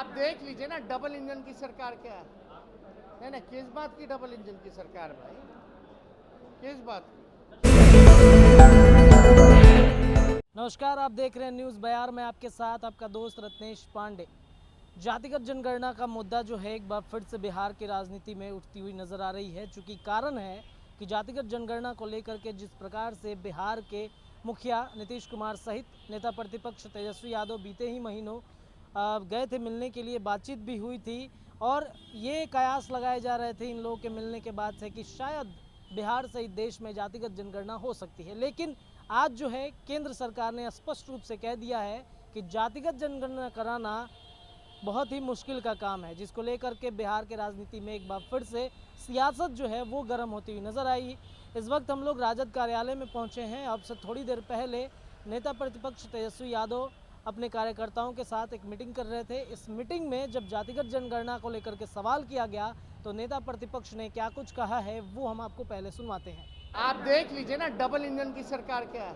आप देख लीजिए ना, डबल इंजन की सरकार क्या है। नहीं नहीं, किस बात की डबल इंजन की सरकार भाई, किस बात की? नमस्कार, आप देख रहे हैं न्यूज़ बयार में आपके साथ आपका दोस्त रत्नेश पांडे। जातिगत जनगणना का मुद्दा जो है एक बार फिर से बिहार की राजनीति में उठती हुई नजर आ रही है, चूँकि कारण है कि जातिगत जनगणना को लेकर के जिस प्रकार से बिहार के मुखिया नीतीश कुमार सहित नेता प्रतिपक्ष तेजस्वी यादव बीते ही महीनों गए थे मिलने के लिए, बातचीत भी हुई थी और ये कयास लगाए जा रहे थे इन लोगों के मिलने के बाद से कि शायद बिहार सहित देश में जातिगत जनगणना हो सकती है। लेकिन आज जो है केंद्र सरकार ने स्पष्ट रूप से कह दिया है कि जातिगत जनगणना कराना बहुत ही मुश्किल का काम है, जिसको लेकर के बिहार के राजनीति में एक बार फिर से सियासत जो है वो गर्म होती हुई नजर आई। इस वक्त हम लोग राजद कार्यालय में पहुंचे हैं। अब से थोड़ी देर पहले नेता प्रतिपक्ष तेजस्वी यादव अपने कार्यकर्ताओं के साथ एक मीटिंग कर रहे थे। इस मीटिंग में जब जातिगत जनगणना को लेकर के सवाल किया गया तो नेता प्रतिपक्ष ने क्या कुछ कहा है वो हम आपको पहले सुनवाते हैं। आप देख लीजिए ना, डबल इंजन की सरकार क्या है।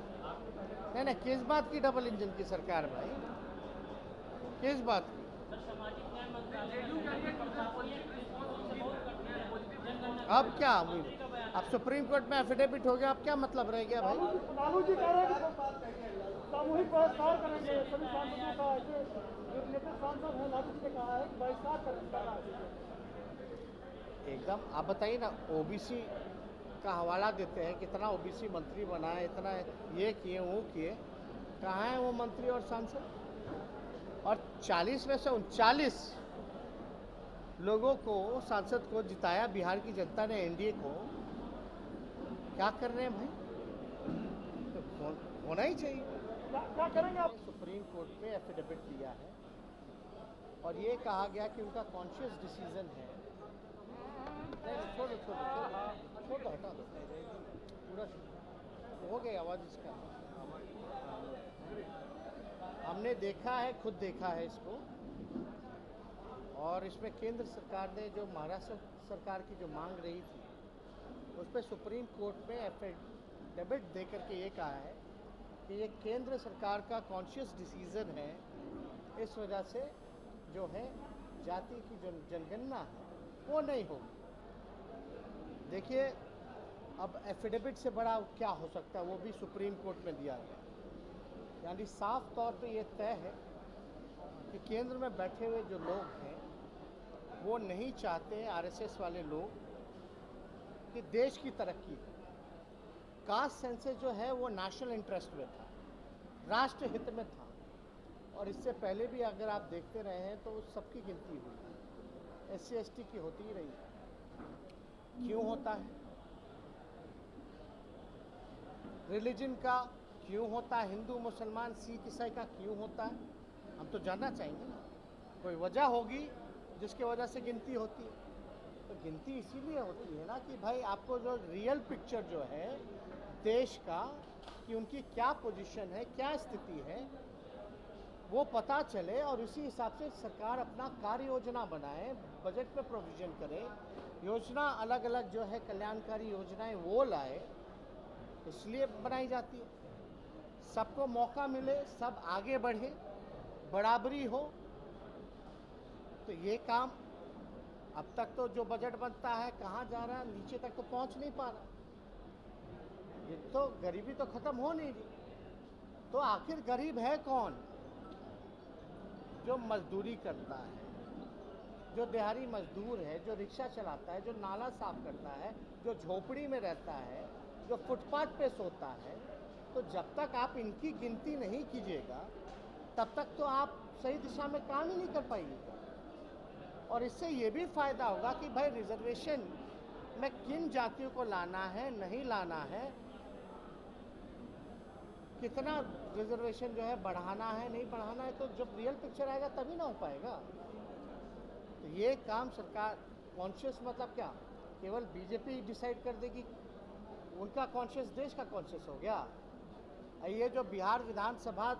नहीं नहीं, किस बात की डबल इंजन की सरकार भाई, किस बात की? अब क्या हुई? अब सुप्रीम कोर्ट में एफिडेविट हो गया, अब क्या मतलब रह गया भाई? लालू जी कह रहे हैं कि सामूहिक बहिष्कार करेंगे सभी सांसदों का। ऐसे जो नेता सांसद हैं, लालू जी ने कहा है कि बहिष्कार करना है। एकदम। आप बताइए ना, ओबीसी का हवाला देते हैं, कितना ओबीसी मंत्री बना है, इतना ये किए वो किए, कहाँ है वो मंत्री और सांसद? और 40 में से 39 लोगों को, सांसद को जिताया बिहार की जनता ने, एनडीए को। क्या कर रहे हैं भाई? तो होना ही चाहिए। क्या करेंगे आप? सुप्रीम कोर्ट में एफिडेविट दिया है और ये कहा गया कि उनका कॉन्शियस डिसीजन है। छोड़ो हटा दो पूरा, हो गई आवाज़ इसका। हमने देखा है, खुद देखा है इसको। और इसमें केंद्र सरकार ने जो महाराष्ट्र सरकार की जो मांग रही थी, उस पर सुप्रीम कोर्ट में एफिडेविट दे करके ये कहा है कि ये केंद्र सरकार का कॉन्शियस डिसीजन है, इस वजह से जो है जाति की जो जनगणना है वो नहीं होगी। देखिए, अब एफिडेविट से बड़ा क्या हो सकता है, वो भी सुप्रीम कोर्ट में दिया गया। यानी साफ तौर पे ये तय है कि केंद्र में बैठे हुए जो लोग हैं वो नहीं चाहते, आरएसएस वाले लोग, कि देश की तरक्की हो। कास्ट सेंसस जो है वो नेशनल इंटरेस्ट में था, राष्ट्र हित में था। और इससे पहले भी अगर आप देखते रहे हैं तो सबकी गिनती हुई, SC ST की होती ही रही है। क्यों होता है? रिलीजन का क्यों होता है? हिंदू मुसलमान सिख ईसाई का क्यों होता है? हम तो जानना चाहेंगे ना। कोई वजह होगी जिसकी वजह से गिनती होती है। तो गिनती इसीलिए होती है ना कि भाई आपको जो रियल पिक्चर जो है देश का, कि उनकी क्या पोजीशन है, क्या स्थिति है, वो पता चले और उसी हिसाब से सरकार अपना कार्य योजना बनाए, बजट में प्रोविजन करे, योजना अलग अलग जो है कल्याणकारी योजनाएं वो लाए, इसलिए बनाई जाती है। सबको मौका मिले, सब आगे बढ़े, बराबरी हो। तो ये काम अब तक तो जो बजट बनता है कहाँ जा रहा है, नीचे तक तो पहुंच नहीं पा रहा। ये तो गरीबी तो खत्म हो नहीं रही। तो आखिर गरीब है कौन? जो मजदूरी करता है, जो दिहाड़ी मजदूर है, जो रिक्शा चलाता है, जो नाला साफ करता है, जो झोपड़ी में रहता है, जो फुटपाथ पे सोता है। तो जब तक आप इनकी गिनती नहीं कीजिएगा तब तक तो आप सही दिशा में काम ही नहीं कर पाइएगा। और इससे ये भी फायदा होगा कि भाई रिजर्वेशन में किन जातियों को लाना है, नहीं लाना है, कितना रिजर्वेशन जो है बढ़ाना है, नहीं बढ़ाना है। तो जब रियल पिक्चर आएगा तभी ना हो पाएगा। तो ये काम सरकार कॉन्शियस मतलब क्या, केवल बीजेपी डिसाइड कर देगी? उनका कॉन्शियस देश का कॉन्शियस हो गया। ये जो बिहार विधानसभा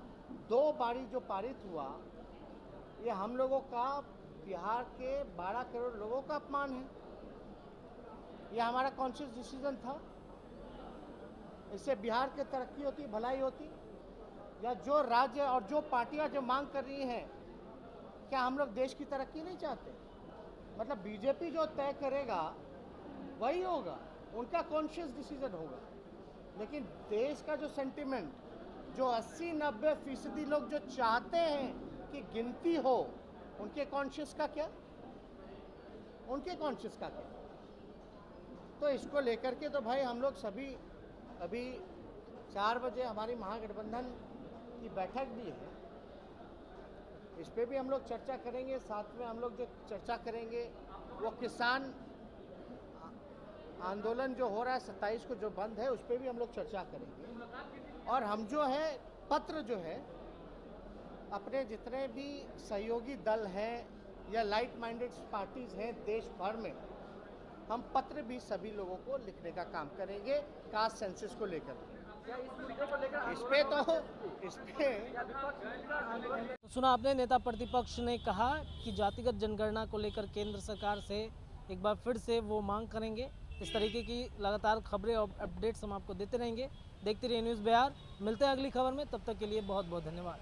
2 बारी जो पारित हुआ, ये हम लोगों का, बिहार के 12 करोड़ लोगों का अपमान है। ये हमारा कॉन्शियस डिसीजन था। इससे बिहार की तरक्की होती, भलाई होती। या जो राज्य और जो पार्टियां जो मांग कर रही हैं, क्या हम लोग देश की तरक्की नहीं चाहते? मतलब बीजेपी जो तय करेगा वही होगा, उनका कॉन्शियस डिसीजन होगा। लेकिन देश का जो सेंटिमेंट, जो 80-90% लोग जो चाहते हैं कि गिनती हो, उनके कॉन्शियस का क्या? उनके कॉन्शियस का क्या? तो इसको लेकर के तो भाई हम लोग सभी अभी 4 बजे हमारी महागठबंधन की बैठक भी है, इस पे भी हम लोग चर्चा करेंगे। साथ में हम लोग जो चर्चा करेंगे वो किसान आंदोलन जो हो रहा है 27 को जो बंद है, उस पे भी हम लोग चर्चा करेंगे। और हम जो है पत्र जो है अपने जितने भी सहयोगी दल हैं या लाइट माइंडेड पार्टीज हैं देश भर में, हम पत्र भी सभी लोगों को लिखने का काम करेंगे कास्ट सेंसस को लेकर। इस पे तो सुना आपने, नेता प्रतिपक्ष ने कहा कि जातिगत जनगणना को लेकर केंद्र सरकार से एक बार फिर से वो मांग करेंगे। इस तरीके की लगातार खबरें और अपडेट्स हम आपको देते रहेंगे। देखते रहिए न्यूज़ बिहार। मिलते हैं अगली खबर में, तब तक के लिए बहुत बहुत धन्यवाद।